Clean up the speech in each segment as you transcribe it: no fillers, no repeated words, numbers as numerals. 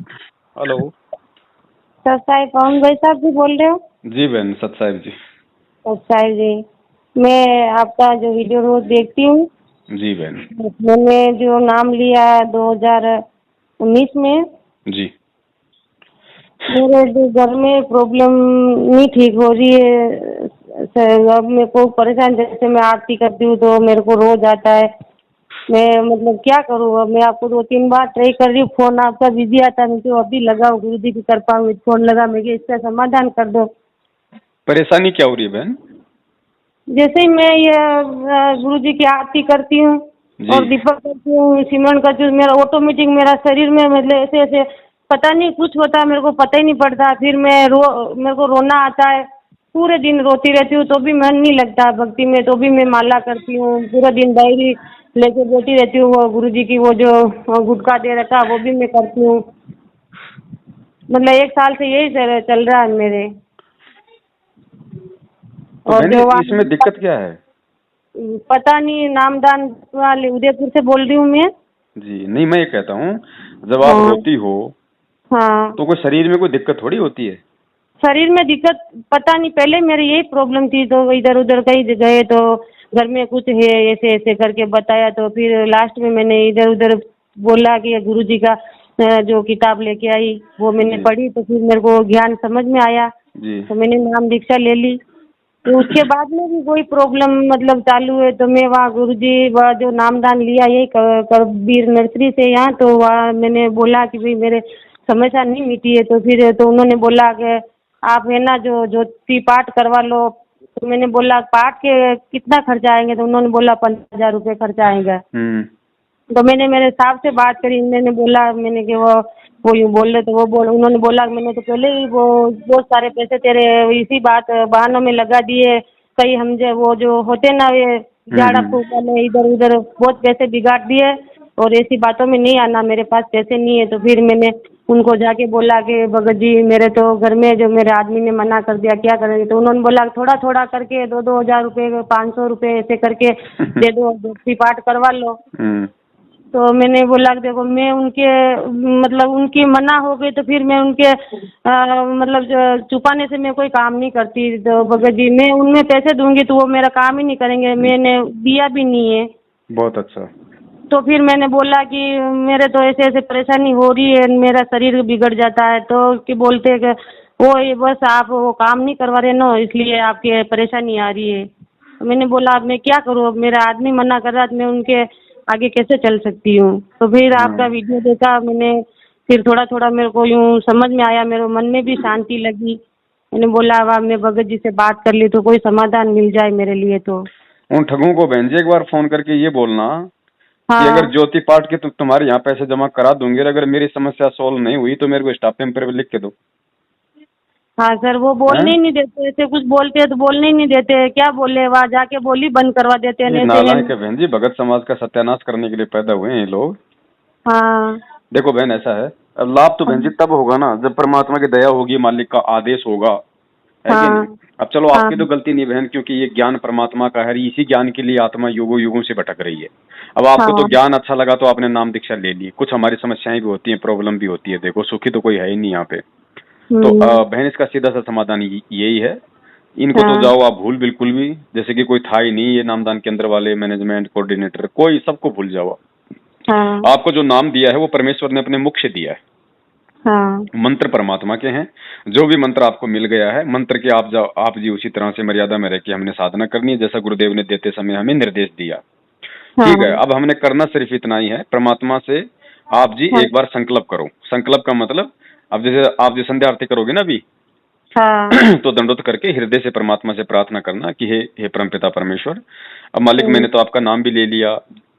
Hello. सत्साई पवन भाई साहब जी बोल रहे हो? जी बहन, सत साहिब जी। सत्साई जी, मैं आपका जो वीडियो रोज देखती हूँ। जी बहन। मैंने जो नाम लिया 2019 में, जी। मेरे जो घर में प्रॉब्लम नहीं ठीक हो रही है सर। अब मेरे को परेशान, जैसे मैं आरती करती हूँ तो मेरे को रोज आता है। मैं मतलब क्या करूँ? अब मैं आपको 2-3 बार ट्राई कर रही हूँ, फोन आपका बिजी आता नहीं, तो अभी लगाओ, गुरु जी की कृपा हुई, फोन लगा, मैं कि इसका समाधान कर दो। परेशानी क्या हो रही है बहन? जैसे ही मैं ये गुरु जी की आरती करती हूँ जी। और दीपक करती हूँ, सिमरन करती हूँ, मेरा ऑटोमेटिक मेरा शरीर में मतलब ऐसे ऐसे पता नहीं कुछ होता है, मेरे को पता ही नहीं पड़ता। फिर मेरे को रोना आता है, पूरे दिन रोती रहती हूँ तो भी मन नहीं लगता भक्ति में। तो भी मैं माला करती हूँ, पूरा दिन डायरी लेके बैठी रहती हूँ। वो गुरु जी की वो जो गुटखा दे रखा वो भी मैं करती हूँ। मतलब 1 साल से यही चल रहा है मेरे। तो और बहन जो इसमें दिक्कत क्या है? पता नहीं, नामदान वाले उदयपुर से बोल रही हूँ मैं। जी नहीं, मैं ये कहता हूँ, जब आप हाँ रोती हो हाँ। तो कोई शरीर में कोई दिक्कत थोड़ी होती है। शरीर में दिक्कत पता नहीं, पहले मेरी यही प्रॉब्लम थी, तो इधर उधर कहीं गए तो घर में कुछ है ऐसे ऐसे करके बताया, तो फिर लास्ट में मैंने इधर उधर बोला कि गुरु जी का जो किताब लेके आई वो मैंने जी। पढ़ी, तो फिर मेरे को ज्ञान समझ में आया, जी। तो मैंने नाम दीक्षा ले ली। तो उसके बाद में भी कोई प्रॉब्लम मतलब चालू है, तो मैं वहाँ गुरुजी वह जो नामदान लिया यही कबीर नर्सरी से यहाँ, तो वहाँ मैंने बोला कि भाई मेरे समस्या नहीं मिटी है। तो फिर तो उन्होंने बोला कि आप है ना जो ज्योति पाठ करवा लो। तो मैंने बोला पाठ के कितना खर्चा आएंगे? तो उन्होंने बोला 15,000 रुपये खर्चा आएगा। हम्म। तो मैंने मेरे साहब से बात करी, मैंने बोला मैंने कि वो यूँ बोल रहे, तो उन्होंने बोला मैंने तो पहले ही वो बहुत सारे पैसे तेरे इसी बात बहानों में लगा दिए। कहीं हम जो वो जो होते ना ये झाड़ा हम्म। फूक वाले, इधर उधर बहुत पैसे बिगाड़ दिए, और ऐसी बातों में नहीं आना, मेरे पास पैसे नहीं है। तो फिर मैंने उनको जाके बोला कि भगत जी मेरे तो घर में जो मेरे आदमी ने मना कर दिया, क्या करेंगे? तो उन्होंने बोला थोड़ा थोड़ा करके 2-2 हज़ार रुपये 500 रुपये ऐसे करके दे दो, भक्ति पाठ करवा लो। हम्म। तो मैंने बोला कि देखो मैं उनके मतलब उनकी मना हो गई, तो फिर मैं उनके मतलब छुपाने से मैं कोई काम नहीं करती। तो भगत जी मैं उनमें पैसे दूंगी तो वो मेरा काम ही नहीं करेंगे, मैंने दिया भी नहीं है। बहुत अच्छा। तो फिर मैंने बोला कि मेरे तो ऐसे ऐसे परेशानी हो रही है, मेरा शरीर बिगड़ जाता है। तो कि बोलते हैं कि वो ये बस आप वो काम नहीं करवा रहे ना, इसलिए आपकी परेशानी आ रही है। तो मैंने बोला अब मैं क्या करूँ? अब मेरा आदमी मना कर रहा है, तो मैं उनके आगे कैसे चल सकती हूँ? तो फिर आपका हाँ। वीडियो देखा मैंने, फिर थोड़ा थोड़ा मेरे को यूँ समझ में आया, मेरे मन में भी शांति लगी। मैंने बोला अब मैं भगत जी से बात कर ली तो कोई समाधान मिल जाए मेरे लिए। तो उन ठगों को बहन जी एक बार फोन करके ये बोलना कि अगर हाँ ज्योति पाठ के तुम्हारे यहाँ पैसे जमा करा दूंगी, और अगर मेरी समस्या सोल्व नहीं हुई तो मेरे को स्टाफ पेपर पे लिख के दो। हाँ सर, वो बोलने हैं? ही नहीं देते, ऐसे कुछ बोलते हैं तो बोलने ही नहीं देते। क्या बोले, वहाँ जाके बोली बंद करवा देते हैं ये ऐसे हैं। नालायक है बहन जी, भगत समाज का सत्यानाश करने के लिए पैदा हुए हैं ये लोग। हाँ देखो बहन, ऐसा है, अब लाभ तो बहन जी तब होगा ना जब परमात्मा की दया होगी, मालिक का आदेश होगा, है कि नहीं? हाँ अब चलो हाँ आपकी तो गलती नहीं बहन, क्योंकि ये ज्ञान परमात्मा का है, इसी ज्ञान के लिए आत्मा युगों युगों से भटक रही है। अब आपको तो हाँ। ज्ञान अच्छा लगा तो आपने नाम दीक्षा ले ली। कुछ हमारी समस्याएं भी होती हैं, प्रॉब्लम भी होती है, देखो सुखी तो कोई है ही नहीं यहाँ पे। तो बहन इसका सीधा सा समाधान यही है, इनको तो हाँ जाओ आप भूल बिल्कुल भी, जैसे कि कोई था ही नहीं ये नामदान के अंदर वाले मैनेजमेंट कोऑर्डिनेटर, कोई सबको भूल जाओ। हाँ आपको जो नाम दिया है वो परमेश्वर ने अपने मुख से दिया है, हाँ मंत्र परमात्मा के हैं। जो भी मंत्र आपको मिल गया है, मंत्र के आप जाओ, आप जी उसी तरह से मर्यादा में रह के हमने साधना करनी है, जैसा गुरुदेव ने देते समय हमें निर्देश दिया। ठीक है, हाँ अब हमने करना सिर्फ इतना ही है, परमात्मा से आप जी हाँ एक बार संकल्प करो। संकल्प का मतलब, अब जैसे आप जो संध्या आरती करोगे ना अभी, हाँ तो दंडोत करके हृदय से परमात्मा से प्रार्थना करना कि हे परमपिता परमेश्वर, अब मालिक मैंने तो आपका नाम भी ले लिया,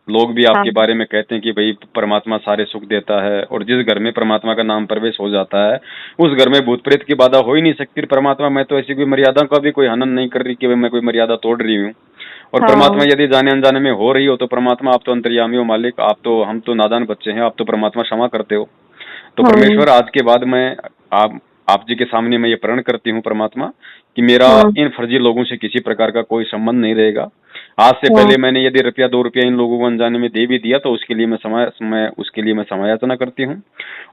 लोग भी हाँ आपके बारे में कहते हैं कि भाई परमात्मा सारे सुख देता है, और जिस घर में परमात्मा का नाम प्रवेश हो जाता है उस घर में भूत प्रेत की बाधा हो ही नहीं सकती। परमात्मा मैं तो ऐसी कोई मर्यादा का भी कोई हनन नहीं कर रही कि मैं कोई मर्यादा तोड़ रही हूँ। और परमात्मा हाँ यदि जाने अनजाने में हो रही हो तो परमात्मा आप तो अंतर्यामी हो मालिक, आप तो, हम तो नादान बच्चे हैं, आप तो परमात्मा क्षमा करते हो। तो हाँ परमेश्वर आज के बाद मैं आप जी के सामने मैं ये प्रण करती हूँ परमात्मा कि मेरा हाँ इन फर्जी लोगों से किसी प्रकार का कोई संबंध नहीं रहेगा। आज से हाँ। पहले मैंने यदि रुपया 2 रुपया इन लोगों को अनजाने में दे भी दिया तो उसके लिए मैं समय याचना करती हूँ।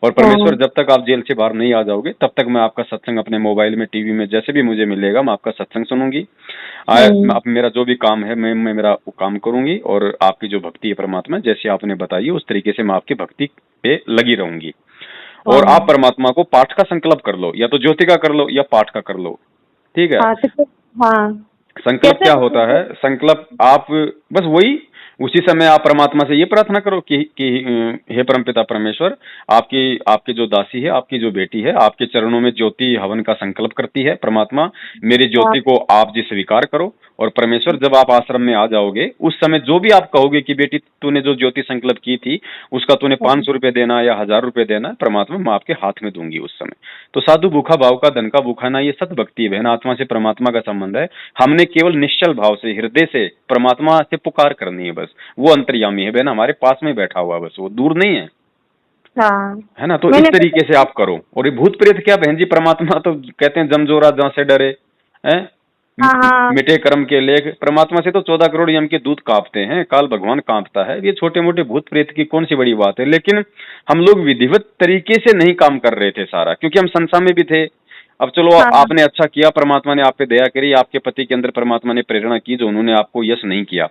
और परमेश्वर, जब तक आप जेल से बाहर नहीं आ जाओगे तब तक मैं आपका सत्संग अपने मोबाइल में, टीवी में, जैसे भी मुझे मिलेगा मैं आपका सत्संग सुनूंगी। अब मेरा जो भी काम है मैं मेरा वो काम करूंगी, और आपकी जो भक्ति है परमात्मा जैसे आपने बताई है उस तरीके से मैं आपकी भक्ति पे लगी रहूंगी। और आप परमात्मा को पाठ का संकल्प कर लो, या तो ज्योति का कर लो या पाठ का कर लो, ठीक है। हाँ तो हाँ संकल्प क्या होता है? संकल्प आप बस वही उसी समय आप परमात्मा से ये प्रार्थना करो कि हे परमपिता परमेश्वर, आपकी जो दासी है, आपकी जो बेटी है, आपके चरणों में ज्योति हवन का संकल्प करती है। परमात्मा, मेरी ज्योति को आप जी स्वीकार करो। और परमेश्वर, जब आप आश्रम में आ जाओगे उस समय जो भी आप कहोगे कि बेटी तूने जो ज्योति संकल्प की थी उसका तूने 500 रुपए देना या 1000 रुपए देना, परमात्मा मैं आपके हाथ में दूंगी उस समय। तो साधु भूखा भाव का धन का भूखा ना, ये सत भक्ति है बहन। आत्मा से परमात्मा का संबंध है। हमने केवल निश्चल भाव से, हृदय से परमात्मा से पुकार करनी है बस। वो अंतर्यामी है बहन, हमारे पास में बैठा हुआ, बस वो दूर नहीं है। हाँ है ना? तो इस तरीके से आप करो। और ये भूत प्रेत क्या बहन जी, परमात्मा तो कहते हैं जमजोरा जहां से डरे, हैं मिटे कर्म के लेख। परमात्मा से तो 14 करोड़ यम के दूत कांपते हैं, काल भगवान कांपता है। ये छोटे मोटे भूत प्रेत की कौन सी बड़ी बात है। लेकिन हम लोग विधिवत तरीके से नहीं काम कर रहे थे सारा, क्योंकि हम संसार में भी थे। अब चलो आपने अच्छा किया, परमात्मा ने आप पे दया करी, आपके पति के अंदर परमात्मा ने प्रेरणा की जो उन्होंने आपको यश नहीं किया।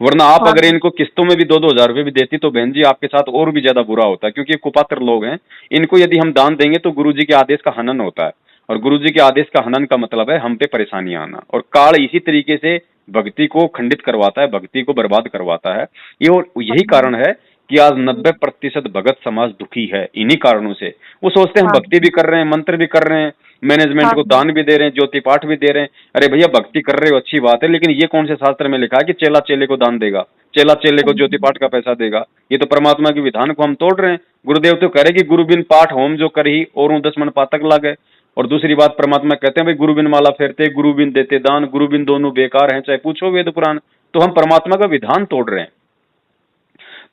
वरना आप अगर इनको किस्तों में भी 2-2 हजार रुपए भी देती तो बहन जी आपके साथ और भी ज्यादा बुरा होता है, क्योंकि कुपात्र लोग हैं। इनको यदि हम दान देंगे तो गुरु जी के आदेश का हनन होता है, और गुरु जी के आदेश का हनन का मतलब है हम पे परेशानी आना। और काल इसी तरीके से भक्ति को खंडित करवाता है, भक्ति को बर्बाद करवाता है। ये और यही कारण है कि आज 90% भगत समाज दुखी है, इन्हीं कारणों से। वो सोचते हैं हम भक्ति भी कर रहे हैं, मंत्र भी कर रहे हैं, मैनेजमेंट को दान भी दे रहे हैं, ज्योति पाठ भी दे रहे हैं। अरे भैया, भक्ति कर रहे हो अच्छी बात है, लेकिन ये कौन से शास्त्र में लिखा है कि चेला चेले को दान देगा, चेला चेले को ज्योति पाठ का पैसा देगा? ये तो परमात्मा के विधान को हम तोड़ रहे हैं। गुरुदेव तो कह रहे कि गुरु बिन पाठ होम जो करही और 10 मन पातक लागे। और दूसरी बात, परमात्मा कहते हैं भाई गुरु बिन माला फेरते, गुरु बिन देते दान, गुरु बिन दोनों बेकार हैं, चाहे पूछो वेद पुराण। तो हम परमात्मा का विधान तोड़ रहे हैं।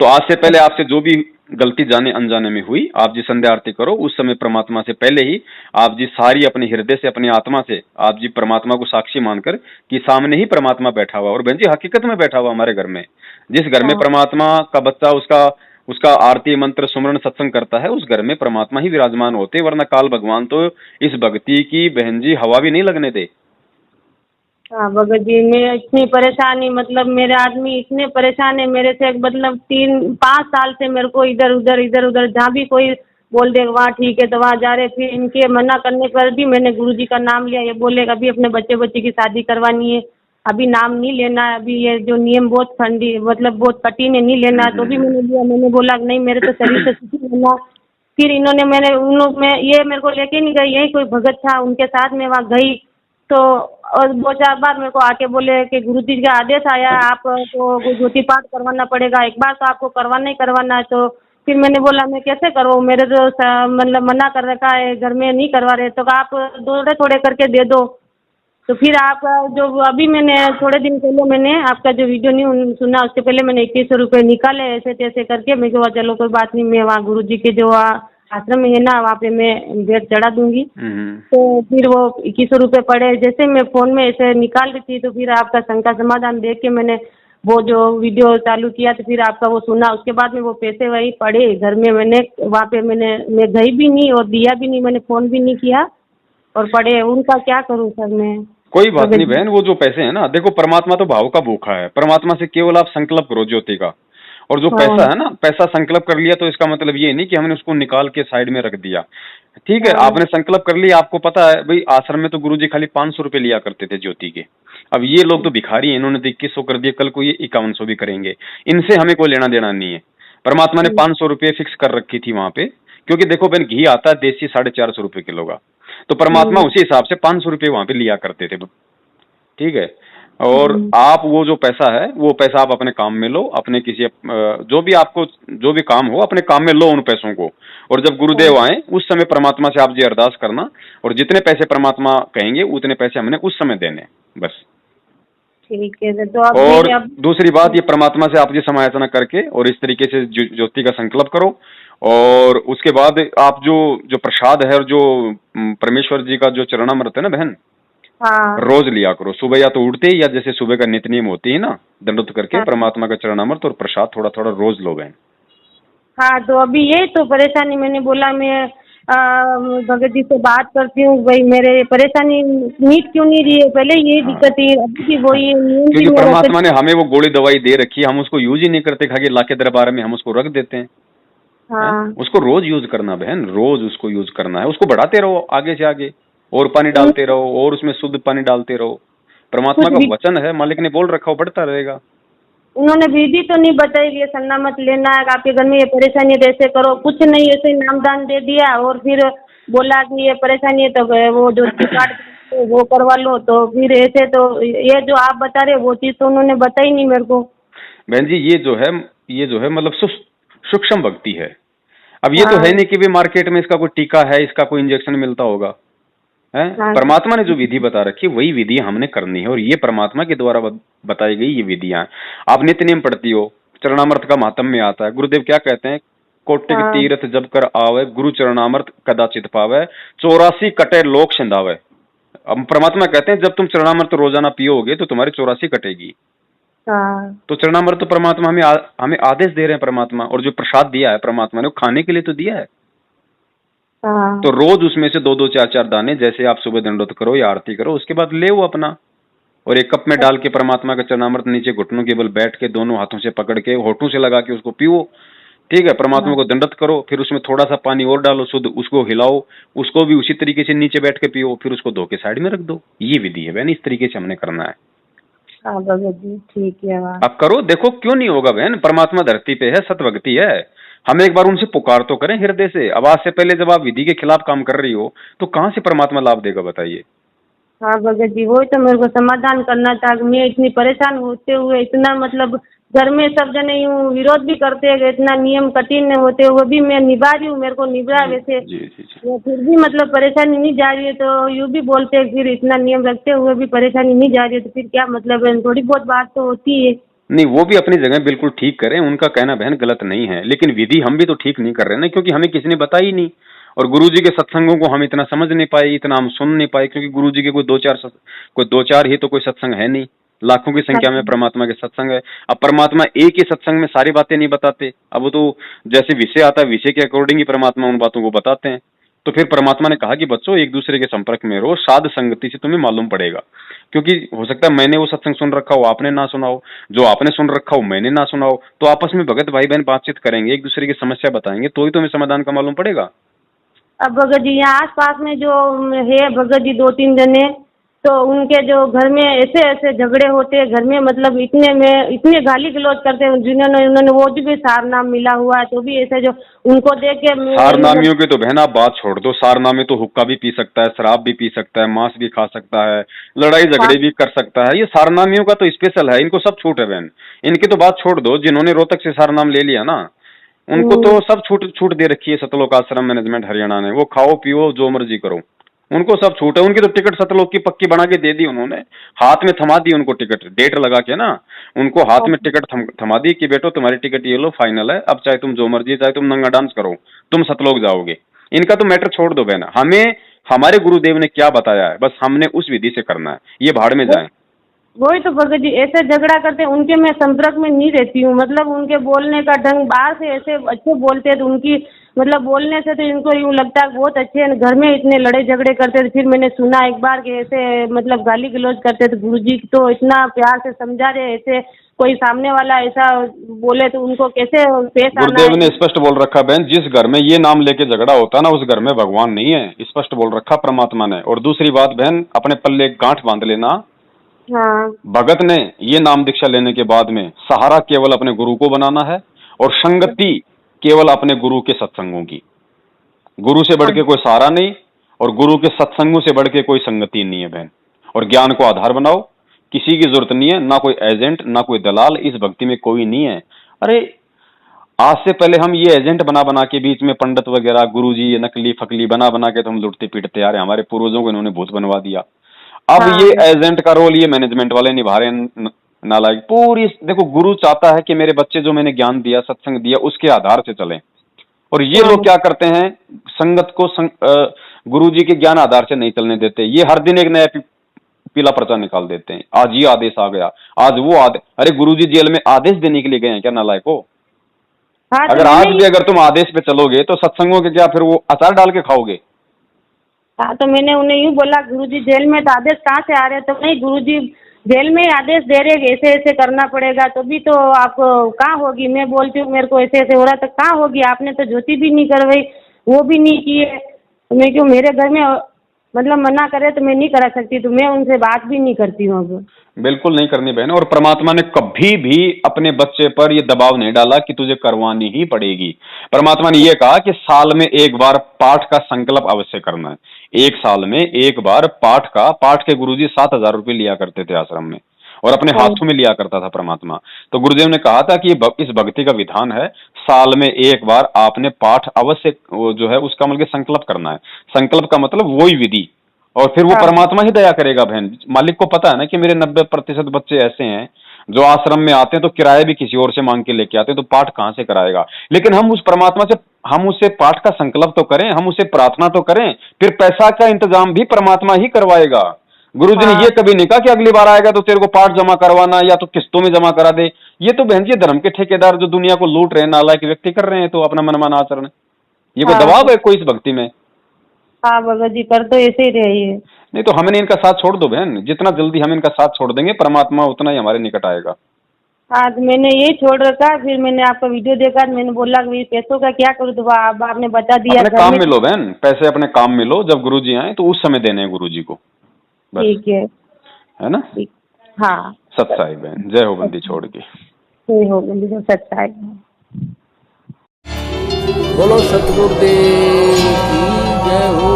तो आज से पहले आपसे जो भी गलती जाने अनजाने में हुई, आप जी संध्या आरती करो, उस समय परमात्मा से पहले ही आप जी सारी अपने हृदय से, अपनी आत्मा से आप जी परमात्मा को साक्षी मानकर कि सामने ही परमात्मा बैठा हुआ। और बहन जी हकीकत में बैठा हुआ हमारे घर में। जिस घर में परमात्मा का बच्चा उसका आरती मंत्र सुमरण सत्संग करता है, उस घर में परमात्मा ही विराजमान होते। वरना काल भगवान तो इस भक्ति की बहन जी हवा भी नहीं लगने दे। हाँ भगत जी, मैं इतनी परेशानी, मतलब मेरे आदमी इतने परेशान है मेरे से, मतलब 3-5 साल से मेरे को इधर उधर जहाँ भी कोई बोल दे वहाँ ठीक है तो वहाँ जा रहे। फिर इनके मना करने पर भी मैंने गुरुजी का नाम लिया। ये बोले अभी अपने बच्चे की शादी करवानी है, अभी नाम नहीं लेना है, अभी ये जो नियम बहुत ठंडी, मतलब बहुत कठिन है, नहीं लेना है। तो भी मैंने लिया। मैंने बोला नहीं, मेरे तो शरीर से सुखी लेना। फिर इन्होंने ये मेरे को लेके नहीं गई, यही कोई भगत था उनके साथ में वहाँ गई। तो और 2-4 बार मेरे को आके बोले कि गुरुजी का आदेश आया, आपको ज्योति पाठ करवाना पड़ेगा, एक बार तो आपको करवाना ही करवाना है। तो फिर मैंने बोला मैं कैसे करूँ, मेरे तो मतलब मना कर रखा है, घर में नहीं करवा रहे, तो आप थोड़े थोड़े करके दे दो। तो फिर आपका जो अभी मैंने थोड़े दिन पहले मैंने आपका जो वीडियो नहीं सुना, उससे पहले मैंने 2100 रुपये निकाले ऐसे तैसे करके। मैं कहा चलो कोई बात नहीं, मैं वहाँ गुरुजी के जो आश्रम में है ना, वहाँ पे मैं भेंट चढ़ा दूंगी। तो फिर वो 2100 रुपये पड़े। जैसे मैं फोन में ऐसे निकाल रही थी तो फिर आपका शंका समाधान देख के मैंने वो जो वीडियो चालू किया, तो फिर आपका वो सुना। उसके बाद में वो पैसे वही पड़े घर में। मैंने वहाँ पे मैं गई भी नहीं और दिया भी नहीं, मैंने फोन भी नहीं किया और पड़े। उनका क्या करूँ सर मैं? कोई बात नहीं बहन, वो जो पैसे है ना, देखो परमात्मा तो भाव का भूखा है। परमात्मा से केवल आप संकल्प करो ज्योति का। और जो पैसा है ना, पैसा संकल्प कर लिया तो इसका मतलब ये नहीं कि हमने उसको निकाल के साइड में रख दिया। ठीक है, आपने संकल्प कर लिया। आपको पता है भाई आश्रम में तो गुरुजी खाली 500 रुपए लिया करते थे ज्योति के। अब ये लोग तो भिखारी हैं, इन्होंने तो 2100 कर दिए, कल को ये 5100 भी करेंगे। इनसे हमें कोई लेना देना नहीं है। परमात्मा ने 500 रुपये फिक्स कर रखी थी वहां पे, क्योंकि देखो बहन घी आता है देसी 450 रुपए किलो का। तो परमात्मा उसी हिसाब से 500 रुपये वहां पे लिया करते थे। ठीक है, और आप वो जो पैसा है वो पैसा आप अपने काम में लो, अपने किसी जो भी काम हो अपने काम में लो उन पैसों को। और जब गुरुदेव आए उस समय परमात्मा से आप जी अरदास करना, और जितने पैसे परमात्मा कहेंगे उतने पैसे हमने उस समय देने, बस। ठीक है। तो और दूसरी बात, ये परमात्मा से आप जी समायाचना करके और इस तरीके से ज्योति का संकल्प करो। और उसके बाद आप जो प्रसाद है और जो परमेश्वर जी का जो चरणामृत है ना बहन, हाँ रोज लिया करो, सुबह या तो उठते ही या जैसे सुबह का नित्य नियम होती है ना, दंडोत करके हाँ परमात्मा का चरणामृत और प्रसाद थोड़ा थोड़ा रोज लो बहन। हाँ। तो अभी यही तो परेशानी, मैंने बोला मैं भगत जी से बात करती हूँ, भाई मेरे परेशानी नीट क्यों नहीं रही है, पहले यही हाँ दिक्कत थी, अभी भी वही है, नींद भी क्योंकि मेरा परमात्मा ने हमें वो गोली दवाई दे रखी है, हम उसको यूज ही नहीं करते, खा के लाके दरबार में हम उसको रख देते हैं। हाँ उसको रोज यूज करना बहन, रोज उसको यूज करना है, उसको बढ़ाते रहो आगे से आगे, और पानी डालते रहो और उसमें शुद्ध पानी डालते रहो। परमात्मा कुछ का भी वचन है, मालिक ने बोल रखा हो, बढ़ता रहेगा। उन्होंने विधि तो नहीं बताई, ये सन्ना मत लेना है, आपके घर में ये परेशानी है तो ऐसे करो, कुछ नहीं, ऐसे ही नामदान दे दिया और फिर बोला कि ये परेशानी है तो वो जो टिकाट वो करवा लो, तो फिर ऐसे तो ये जो आप बता रहे वो चीज तो उन्होंने बताई नहीं मेरे को। बहन जी ये जो है मतलब सूक्ष्म भक्ति है। अब ये तो हाँ है नहीं कि भी मार्केट में इसका कोई टीका है, इसका कोई इंजेक्शन मिलता होगा, है। हाँ परमात्मा ने जो विधि बता रखी वही विधि हमने करनी है, और ये परमात्मा के द्वारा बताई गई ये विधियां। आप नित्य नियम पढ़ती हो, चरणामृत का महात्म्य आता है, गुरुदेव क्या कहते हैं, कोटिक हाँ तीर्थ जब कर आवे, गुरु चरणामृत कदाचित पावे, 84 कटे लोक सिंधावे। अब परमात्मा कहते हैं जब तुम चरणामृत रोजाना पियोगे तो तुम्हारी 84 कटेगी। हाँ तो चरणामृत तो परमात्मा हमें आदेश दे रहे हैं परमात्मा, और जो प्रसाद दिया है परमात्मा ने वो खाने के लिए तो दिया है। हाँ तो रोज उसमें से 2-2 4-4 दाने, जैसे आप सुबह दंडोत करो या आरती करो, उसके बाद ले वो अपना, और एक कप में डाल के परमात्मा का चरणामृत नीचे घुटनों के बल बैठ के दोनों हाथों से पकड़ के होठों से लगा के उसको पियो। ठीक है, परमात्मा को दंडत करो, फिर उसमें थोड़ा सा पानी और डालो शुद्ध, उसको हिलाओ, उसको भी उसी तरीके से नीचे बैठ के पियो, फिर उसको धो के साइड में रख दो। ये विधि है बहन, इस तरीके से हमने करना है। हाँ भगत जी ठीक है। आप करो, देखो क्यों नहीं होगा बहन, परमात्मा धरती पे है, सतभक्ति है। हम एक बार उनसे पुकार तो करें हृदय से। अब आज से पहले जब आप विधि के खिलाफ काम कर रही हो तो कहां से परमात्मा लाभ देगा बताइए। हाँ भगत जी वही तो मेरे को समाधान करना था, मैं इतनी परेशान होते हुए इतना मतलब घर में सब जने यूँ विरोध भी करते हैं, इतना नियम कठिन होते हुए भी मैं निभा रही हूँ, मेरे को निभा वैसे जी जी जी। वो फिर भी मतलब परेशानी नहीं जा रही है, तो यूँ भी बोलते हैं फिर इतना नियम रखते हुए भी परेशानी नहीं जा रही है, तो फिर क्या मतलब है, थोड़ी बहुत बात तो होती है। नहीं, वो भी अपनी जगह बिल्कुल ठीक करें, उनका कहना बहन गलत नहीं है, लेकिन विधि हम भी तो ठीक नहीं कर रहे ना, क्योंकि हमें किसी ने बताई नहीं, और गुरुजी के सत्संगों को हम इतना समझ नहीं पाए, इतना हम सुन नहीं पाए, क्योंकि गुरुजी के कोई दो चार ही तो कोई सत्संग है नहीं, लाखों की संख्या में परमात्मा के सत्संग है। अब परमात्मा एक ही सत्संग में सारी बातें नहीं बताते, अब वो तो जैसे विषय आता है विषय के अकॉर्डिंग ही परमात्मा उन बातों को बताते हैं। तो फिर परमात्मा ने कहा कि बच्चों एक दूसरे के संपर्क में रहो, साध संगति से तुम्हें मालूम पड़ेगा, क्योंकि हो सकता है मैंने वो सत्संग सुन रखा हो, आपने ना सुना हो, जो आपने सुन रखा हो मैंने ना सुना हो, तो आपस में भगत भाई बहन बातचीत करेंगे, एक दूसरे की समस्या बताएंगे, तो ही तुम्हें समाधान का मालूम पड़ेगा। अब भगत जी यहाँ आस पास में जो है भगत जी 2-3 जने, तो उनके जो घर में ऐसे ऐसे झगड़े होते हैं घर में, मतलब इतने में इतने गाली गलौज करते हैं, जिन्होंने उन्होंने वो भी सार नाम मिला हुआ है, तो भी ऐसे जो उनको देख के सारनामियों की तो बहन आप बात छोड़ दो, सारनामी तो हुक्का भी पी सकता है, शराब भी पी सकता है, मांस भी खा सकता है, लड़ाई झगड़े भी कर सकता है, ये सारनामियों का तो स्पेशल है, इनको सब छूट है बहन। इनकी तो बात छोड़ दो, जिन्होंने रोहतक से सारनाम ले लिया ना, उनको तो सब छूट दे रखी है सतलोक आश्रम मैनेजमेंट हरियाणा ने, वो खाओ पियो जो मर्जी करो, उनको सब छूट है। उनकी तो टिकट सतलोक की पक्की बना के दे दी उन्होंने, हाथ में थमा दी उनको टिकट, डेट लगा के ना उनको हाथ में टिकट थमा दी कि बेटो तुम्हारी टिकट ये लो, फाइनल है, अब चाहे तुम जो मर्जी, चाहे तुम नंगा डांस करो, तुम सतलोक जाओगे। इनका तो मैटर छोड़ दो बहना, हमें हमारे गुरुदेव ने क्या बताया है बस हमने उस विधि से करना है, ये भाड़ में जाए। वही तो भगत जी ऐसे झगड़ा करते हैं, उनके मैं संपर्क में नहीं रहती हूँ, मतलब उनके बोलने का ढंग बाहर से ऐसे अच्छे बोलते हैं, तो उनकी मतलब बोलने से तो इनको यूँ लगता है बहुत अच्छे हैं, घर में इतने लड़े झगड़े करते थे। फिर मैंने सुना एक बार कि ऐसे मतलब गाली गलौज करते थे, गुरुजी तो इतना प्यार से समझा रहे, ऐसे कोई सामने वाला ऐसा बोले तो उनको कैसे पेश आना गुरुदेव ने है। स्पष्ट बोल रखा बहन, जिस घर में ये नाम लेके झगड़ा होता है ना उस घर में भगवान नहीं है, स्पष्ट बोल रखा परमात्मा ने। और दूसरी बात बहन, अपने पल्ले एक गांठ बांध लेना, हाँ भगत ने ये नाम दीक्षा लेने के बाद में सहारा केवल अपने गुरु को बनाना है, और संगति केवल अपने गुरु के सत्संगों की। गुरु से बढ़ के कोई सहारा नहीं, और गुरु के सत्संगों से बढ़ के कोई संगति नहीं है बहन। और ज्ञान को आधार बनाओ, किसी की जरूरत नहीं है, ना कोई एजेंट ना कोई दलाल, इस भक्ति में कोई नहीं है। अरे आज से पहले हम ये एजेंट बना बना के बीच में पंडित वगैरह गुरुजी ये नकली फकली बना बना के तो हम लुटते पीटते आ रहे, हमारे पूर्वजों को इन्होंने भूत बनवा दिया। अब ये एजेंट का रोल ये मैनेजमेंट वाले निभा रहे हैं नालायक। पूरी देखो, गुरु चाहता है कि मेरे बच्चे जो मैंने ज्ञान दिया सत्संग दिया उसके आधार से चलें, और ये लोग क्या करते हैं, संगत को गुरुजी के ज्ञान आधार से नहीं चलने देते। ये हर दिन एक नया पीला पर्चा निकाल देते हैं। आज ये आदेश आ गया, आज वो आदेश। अरे गुरुजी जेल में आदेश देने के लिए गए हैं क्या नालायक हो? हाँ, तो अगर आज मैंने भी अगर तुम आदेश पे चलोगे तो सत्संगों के क्या फिर वो अचार डाल के खाओगे? हाँ, तो मैंने उन्हें यूँ बोला गुरुजी जेल में तो आदेश कहाँ से आ रहे हैं? तो नहीं गुरुजी जेल में ही आदेश दे रहे, ऐसे ऐसे करना पड़ेगा, तो भी तो आप कहाँ होगी? मैं बोलती हूँ मेरे को ऐसे ऐसे हो रहा, तो कहाँ होगी? आपने तो ज्योति भी नहीं करवाई, वो भी नहीं किए, तो मैं क्यों? मेरे घर में मतलब मना करे तो मैं नहीं करा सकती, तो मैं उनसे बात भी नहीं करती हूँ अब। बिल्कुल नहीं करनी बहन। और परमात्मा ने कभी भी अपने बच्चे पर ये दबाव नहीं डाला कि तुझे करवानी ही पड़ेगी। परमात्मा ने ये कहा कि साल में एक बार पाठ का संकल्प अवश्य करना है। एक साल में एक बार पाठ के गुरुजी 7,000 रुपये लिया करते थे आश्रम में, और अपने हाथों में लिया करता था परमात्मा। तो गुरुदेव ने कहा था कि इस भक्ति का विधान है, साल में एक बार आपने पाठ अवश्य जो है उसका मतलब संकल्प करना है। संकल्प का मतलब वही विधि, और फिर वो परमात्मा ही दया करेगा बहन। मालिक को पता है ना कि मेरे 90% बच्चे ऐसे हैं जो आश्रम में आते हैं तो किराया भी किसी और से मांग के लेके आते हैं, तो पाठ कहां से कराएगा? लेकिन हम उस परमात्मा से, हम उससे पाठ का संकल्प तो करें, हम उससे प्रार्थना तो करें, फिर पैसा का इंतजाम भी परमात्मा ही करवाएगा। गुरुजी ने ये कभी नहीं कहा कि अगली बार आएगा तो तेरे को पाठ जमा करवाना या तो किस्तों में जमा करा दे। ये तो बहन जी धर्म के ठेकेदार जो दुनिया को लूट रहे हैं, नालायक व्यक्ति कर रहे हैं तो अपना मनमाना आचरण। ये कोई दबाव है कोई इस भक्ति में? हाँ भगत जी, कर तो ऐसे ही रहिए। नहीं तो हमें इनका साथ छोड़ दो बहन, जितना जल्दी हम इनका साथ छोड़ देंगे परमात्मा उतना ही हमारे निकट आएगा। हाँ, तो मैंने यही छोड़ रखा, फिर मैंने आपका वीडियो देखा, मैंने बोला कि पैसों का क्या करूँ, तो आपने बता दिया। अपने काम में लो बहन, पैसे अपने काम में लो, जब गुरुजी आए तो उस समय देने हैं गुरुजी को, ठीक है ना? हाँ, सच्चाई बहन, जय हो बंदी छोड़ की। जय हो बंदी तो सच्चाई। बोलो सतगुरुदेव की जय हो।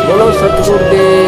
बोलो सतगुरुदेव